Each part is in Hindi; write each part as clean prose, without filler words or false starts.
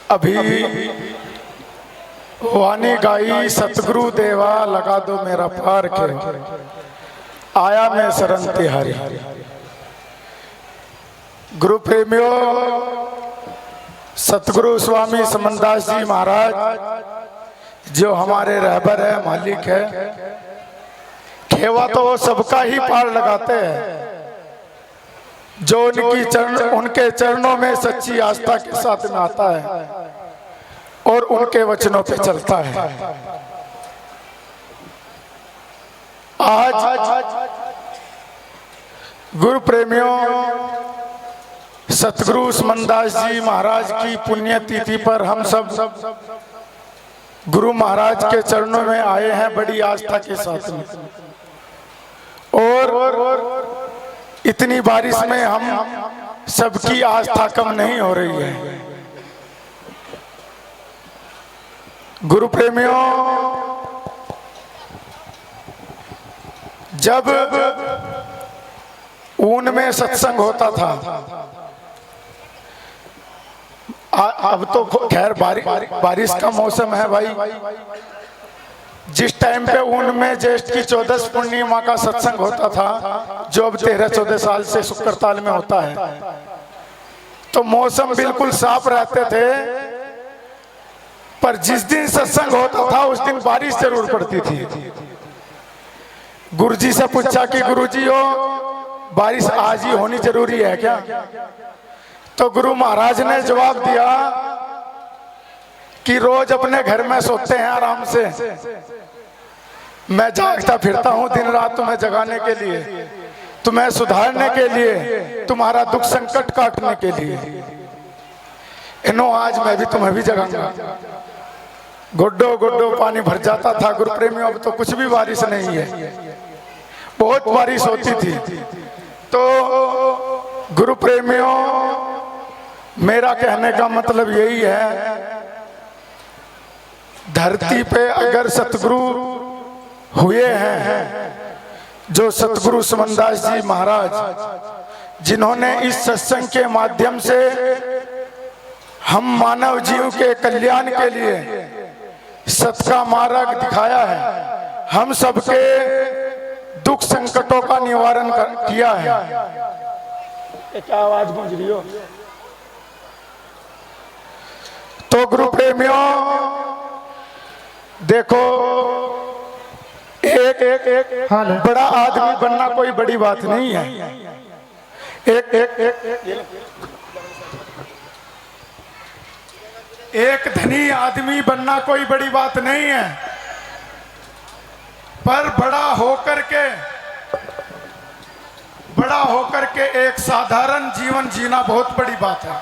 अभी वाणी गाई सतगुरु देवा लगा दो मेरा पार के आया मैं शरण तिहारी। गुरु प्रेमियों, सतगुरु स्वामी समनदास जी महाराज जो हमारे रहबर है, मालिक है, खेवा तो वो सबका ही पार लगाते हैं जो उनके चरणों में सच्ची आस्था के साथ में आता है और उनके वचनों पे चलता है। आज गुरु प्रेमियों, सतगुरु समनदास जी महाराज की पुण्यतिथि पर हम सब गुरु महाराज के चरणों में आए हैं बड़ी आस्था के साथ में। और इतनी बारिश में हम सबकी आस्था कम नहीं हो रही है। गुरु प्रेमियों, जब ऊन में सत्संग होता था, अब तो खैर बारिश का मौसम है भाई। जिस टाइम पे ऊन में ज्येष्ठ की 14 पूर्णिमा का सत्संग होता था, जो अब 13-14 साल से शुक्रताल में होता है, तो मौसम बिल्कुल साफ रहते थे। पर जिस दिन सत्संग होता था उस दिन बारिश जरूर पड़ती थी। गुरुजी से पूछा कि गुरुजी हो, बारिश आज ही होनी जरूरी है क्या? तो गुरु महाराज ने जवाब दिया कि रोज अपने घर में सोते हैं आराम से, मैं जागता फिरता हूं दिन रात तुम्हें जगाने के लिए, तुम्हें सुधारने के लिए, तुम्हारा दुख संकट काटने के लिए। इनो आज मैं भी तुम्हें भी जगाऊंगा। गुड्डो गुड्डो पानी भर जाता था। गुरु प्रेमियों, अब तो कुछ भी बारिश नहीं है, बहुत बारिश होती थी। तो गुरु प्रेमियों, मेरा कहने का मतलब यही है, धरती पे अगर सतगुरु हुए हैं, जो सतगुरु समनदास जी महाराज, जिन्होंने इस सत्संग के माध्यम से हम मानव जीव के कल्याण के लिए सत का मार्ग दिखाया है, हम सबके दुख संकटों का निवारण किया है। क्या आवाज गूंज रही हो? तो गुरु प्रेमियों देखो, एक बड़ा आदमी बनना कोई बड़ी बात नहीं है। एक धनी आदमी बनना कोई बड़ी बात नहीं है, पर बड़ा होकर के एक साधारण जीवन जीना बहुत बड़ी बात है।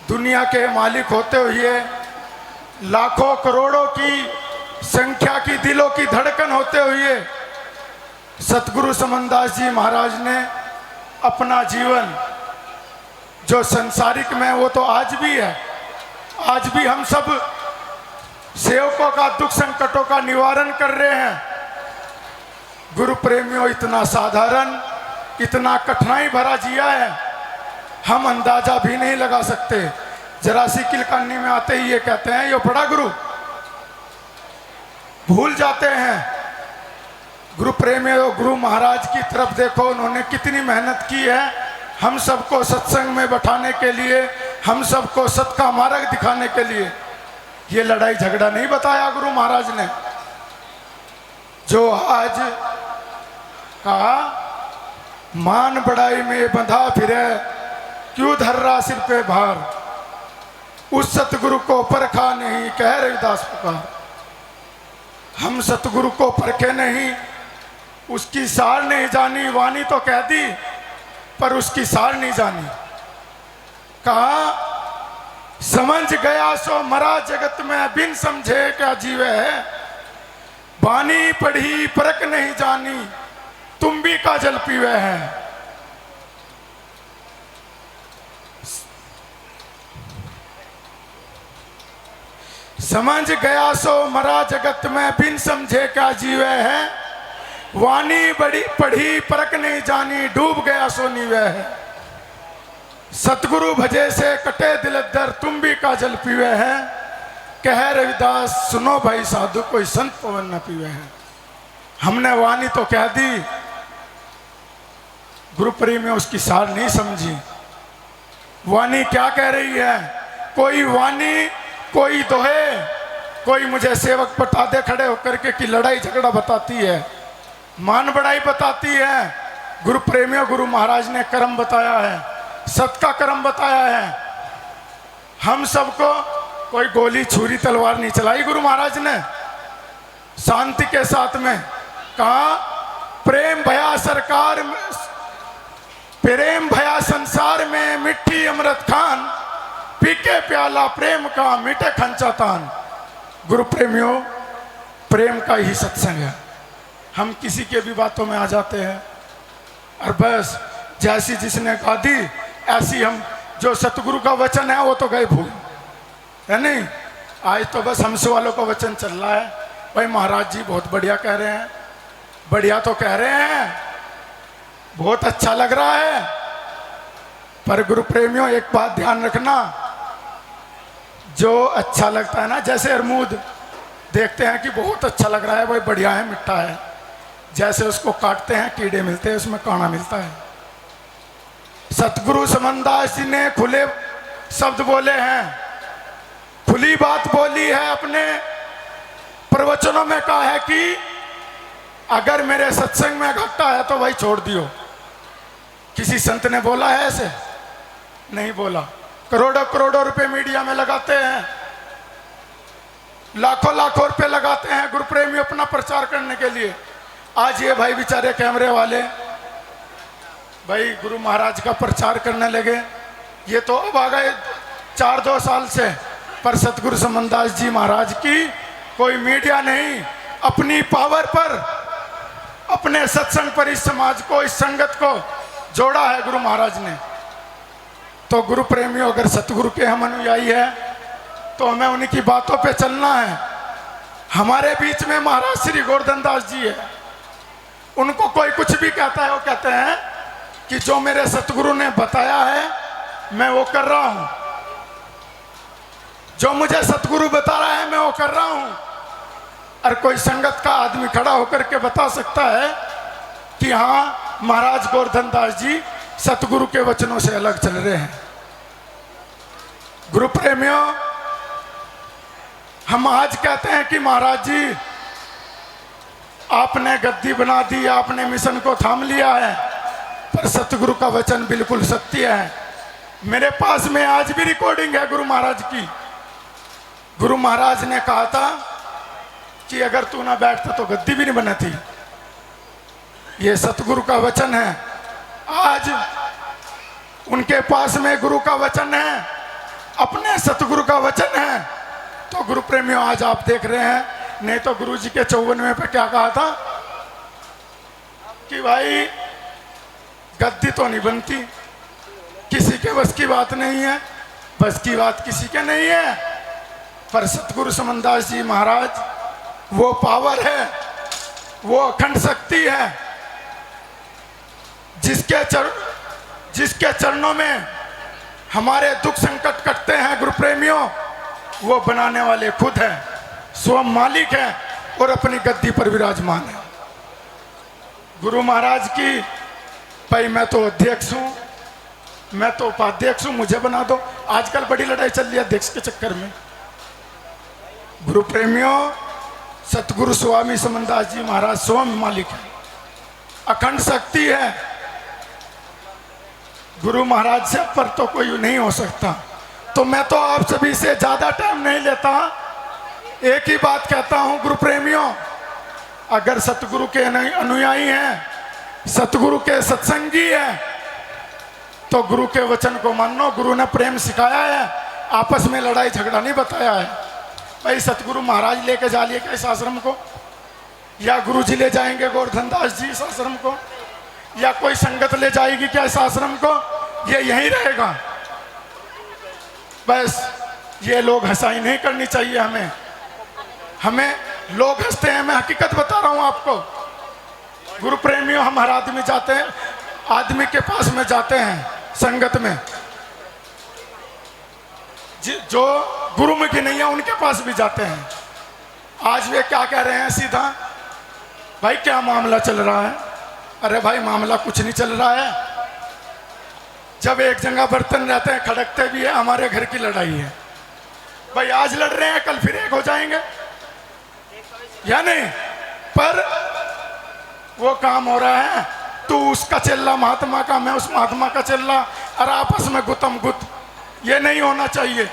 दुनिया के मालिक होते हुए, लाखों करोड़ों की संख्या की दिलों की धड़कन होते हुए, सतगुरु समनदास जी महाराज ने अपना जीवन जो संसारिक में, वो तो आज भी है, आज भी हम सब सेवकों का दुख संकटों का निवारण कर रहे हैं। गुरु प्रेमियों, इतना साधारण, इतना कठिनाई भरा जिया है, हम अंदाजा भी नहीं लगा सकते। जरा सी किलकानी में आते ही ये कहते हैं ये बड़ा गुरु, भूल जाते हैं। गुरु प्रेमियों, गुरु महाराज की तरफ देखो, उन्होंने कितनी मेहनत की है हम सबको सत्संग में बैठाने के लिए, हम सबको सत का मार्ग दिखाने के लिए। ये लड़ाई झगड़ा नहीं बताया गुरु महाराज ने। जो आज कहा मान बड़ाई में बंधा फिरे, क्यों धर रहा सिर पे भार, उस सतगुरु को परखा नहीं, कह रविदास पुकार। हम सतगुरु को परखे नहीं, उसकी सार नहीं जानी, वाणी तो कह दी पर उसकी सार नहीं जानी। कहा समझ गया सो मरा जगत में, बिन समझे क्या जीवे है, बानी पढ़ी परख नहीं जानी, तुम भी का जल पीवे हैं। समझ गया सो मरा जगत में, बिन समझे क्या जीवे है, वाणी बड़ी पढ़ी परख नहीं जानी, डूब गया सो नीवे है। सतगुरु भजे से कटे दिल दर, तुम भी काजल पीवे हैं। कह रविदास सुनो भाई साधु, कोई संत पवन न पीवे हैं। हमने वाणी तो कह दी, गुरु प्रेम में उसकी सार नहीं समझी। वाणी क्या कह रही है? कोई वाणी कोई दोहे, कोई मुझे सेवक बता दे खड़े होकर के कि लड़ाई झगड़ा बताती है, मान बढ़ाई बताती है। गुरु प्रेमियों, गुरु महाराज ने कर्म बताया है, सत का कर्म बताया है। हम सबको कोई गोली छुरी तलवार नहीं चलाई गुरु महाराज ने, शांति के साथ में कहा प्रेम भया सरकार, प्रेम भया संसार में मिट्टी अमृत खान, पीके प्याला प्रेम का मीठे खंचा तान। गुरु प्रेमियों, प्रेम का ही सत्संग है। हम किसी के भी बातों में आ जाते हैं और बस जैसी जिसने गा दी ऐसी हम, जो सतगुरु का वचन है वो तो गए भूल, है नहीं। आज तो बस हमसे वालों का वचन चल रहा है, भाई महाराज जी बहुत बढ़िया कह रहे हैं, बढ़िया तो कह रहे हैं, बहुत अच्छा लग रहा है। पर गुरु प्रेमियों एक बात ध्यान रखना, जो अच्छा लगता है ना, जैसे अरमूद देखते हैं कि बहुत अच्छा लग रहा है, भाई बढ़िया है, मिठा है, जैसे उसको काटते हैं कीड़े मिलते हैं, उसमें कांटा मिलता है। सतगुरु समनदास जी ने खुले शब्द बोले हैं, खुली बात बोली है, अपने प्रवचनों में कहा है कि अगर मेरे सत्संग में घाटा है तो भाई छोड़ दियो। किसी संत ने बोला है ऐसे? नहीं बोला। करोड़ों करोड़ों रुपए मीडिया में लगाते हैं, लाखों लाखों रुपए लगाते हैं गुरु प्रेमी अपना प्रचार करने के लिए। आज ये भाई बेचारे कैमरे वाले भाई गुरु महाराज का प्रचार करने लगे, ये तो अब आ गए 4-2 साल से, पर सतगुरु समनदास जी महाराज की कोई मीडिया नहीं, अपनी पावर पर, अपने सत्संग पर इस समाज को, इस संगत को जोड़ा है गुरु महाराज ने। तो गुरु प्रेमियों, अगर सतगुरु के हम अनुयायी है तो हमें उनकी बातों पे चलना है। हमारे बीच में महाराज श्री गोवर्धन दास जी है, उनको कोई कुछ भी कहता है, वो कहते हैं कि जो मेरे सतगुरु ने बताया है मैं वो कर रहा हूं, जो मुझे सतगुरु बता रहा है मैं वो कर रहा हूं। और कोई संगत का आदमी खड़ा होकर के बता सकता है कि हाँ महाराज गोवर्धन दास जी सतगुरु के वचनों से अलग चल रहे हैं। गुरु प्रेमियों, हम आज कहते हैं कि महाराज जी आपने गद्दी बना दी, आपने मिशन को थाम लिया है, पर सतगुरु का वचन बिल्कुल सत्य है। मेरे पास में आज भी रिकॉर्डिंग है गुरु महाराज की। गुरु महाराज ने कहा था कि अगर तू ना बैठता तो गद्दी भी नहीं बनती। ये सतगुरु का वचन है। आज उनके पास में गुरु का वचन है, अपने सतगुरु का वचन है। तो गुरु प्रेमियों, आज आप देख रहे हैं, नहीं तो गुरु जी के 54वें पे क्या कहा था कि भाई गद्दी तो नहीं बनती, किसी के बस की बात नहीं है, बस की बात किसी के नहीं है। पर सतगुरु समनदास जी महाराज वो पावर है, वो अखंड शक्ति है, जिसके चरणों में हमारे दुख संकट कटते हैं गुरु प्रेमियों, वो बनाने वाले खुद हैं, स्वयं मालिक हैं और अपनी गद्दी पर विराजमान है। गुरु महाराज की भाई मैं तो अध्यक्ष हूँ, मैं तो उपाध्यक्ष हूँ, मुझे बना दो। आजकल बड़ी लड़ाई चल रही है अध्यक्ष के चक्कर में। गुरु प्रेमियों, सतगुरु स्वामी समनदास जी महाराज स्वयं मालिक है, अखंड शक्ति है। गुरु महाराज से पर तो कोई नहीं हो सकता। तो मैं तो आप सभी से ज्यादा टाइम नहीं लेता, एक ही बात कहता हूं गुरु प्रेमियों, अगर सतगुरु के अनुयायी हैं, सतगुरु के सत्संगी हैं, तो गुरु के वचन को मानो। गुरु ने प्रेम सिखाया है, आपस में लड़ाई झगड़ा नहीं बताया है। भाई सतगुरु महाराज लेके जा लिए क्या इस आश्रम को, या गुरु जी ले जाएंगे गोवर्धन दास जी इस आश्रम को, या कोई संगत ले जाएगी क्या इस आश्रम को, ये यहीं रहेगा। बस ये लोग हंसाई नहीं करनी चाहिए हमें लोग हंसते हैं, मैं हकीकत बता रहा हूं आपको। गुरु प्रेमियों, हम हर आदमी जाते हैं, आदमी के पास में जाते हैं संगत में, जो गुरुमुखी नहीं है उनके पास भी जाते हैं। आज वे क्या कह रहे हैं सीधा, भाई क्या मामला चल रहा है? अरे भाई मामला कुछ नहीं चल रहा है। जब एक जगह बर्तन रहते हैं खड़कते भी है, हमारे घर की लड़ाई है भाई, आज लड़ रहे हैं कल फिर एक हो जाएंगे या नहीं? पर वो काम हो रहा है, तू उसका चिल्ला महात्मा का, मैं उस महात्मा का चिल्ला, और आपस में गुतम गुत। ये नहीं होना चाहिए,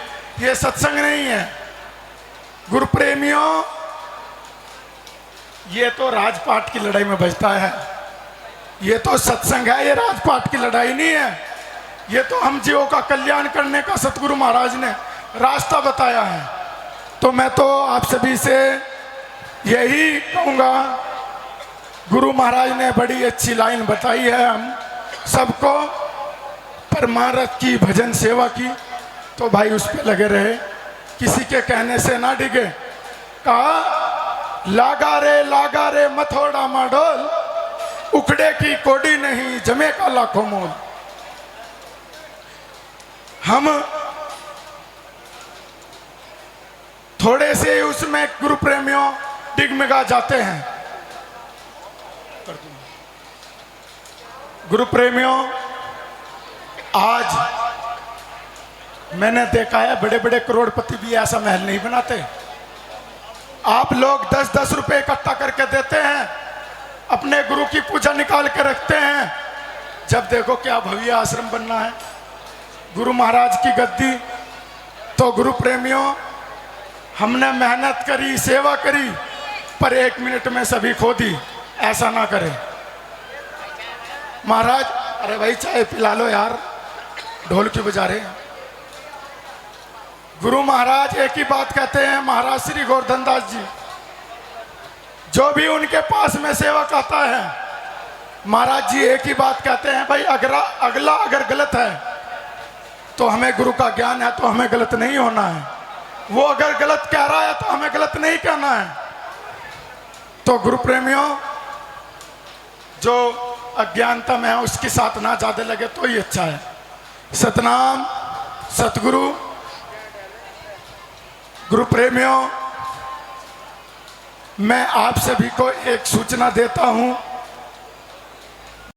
ये सत्संग नहीं है। गुरु प्रेमियों, ये तो राजपाट की लड़ाई में बजता है, ये तो सत्संग है, ये राजपाट की लड़ाई नहीं है। ये तो हम जीवों का कल्याण करने का सतगुरु महाराज ने रास्ता बताया है। तो मैं तो आप सभी से यही कहूँगा, गुरु महाराज ने बड़ी अच्छी लाइन बताई है हम सबको, परमार्थ की, भजन सेवा की, तो भाई उस पर लगे रहे, किसी के कहने से ना डिगे। कहा लागा रे मथोड़ा माडोल, उखड़े की कोडी नहीं जमे का लाखों मोल। हम थोड़े से उसमें गुरु प्रेमियों डिगमिगा जाते हैं। गुरु प्रेमियों, आज मैंने देखा है बड़े बड़े करोड़पति भी ऐसा महल नहीं बनाते। आप लोग 10-10 रुपए इकट्ठा करके देते हैं, अपने गुरु की पूजा निकाल के रखते हैं। जब देखो क्या भव्य आश्रम बनना है, गुरु महाराज की गद्दी। तो गुरु प्रेमियों, हमने मेहनत करी, सेवा करी, पर 1 मिनट में सभी खो दी। ऐसा ना करें महाराज। अरे भाई चाय पिला लो यार, ढोल क्यों बजा रहे हैं? गुरु महाराज एक ही बात कहते हैं, महाराज श्री गोवर्धन दास जी, जो भी उनके पास में सेवक आता है, महाराज जी एक ही बात कहते हैं, भाई अगला अगर गलत है तो हमें गुरु का ज्ञान है, तो हमें गलत नहीं होना है। वो अगर गलत कह रहा है तो हमें गलत नहीं कहना है। तो गुरु प्रेमियों, जो अज्ञानता में है उसके साथ ना ज्यादा लगे तो ही अच्छा है। सतनाम सतगुरु। गुरु प्रेमियों, मैं आप सभी को एक सूचना देता हूं।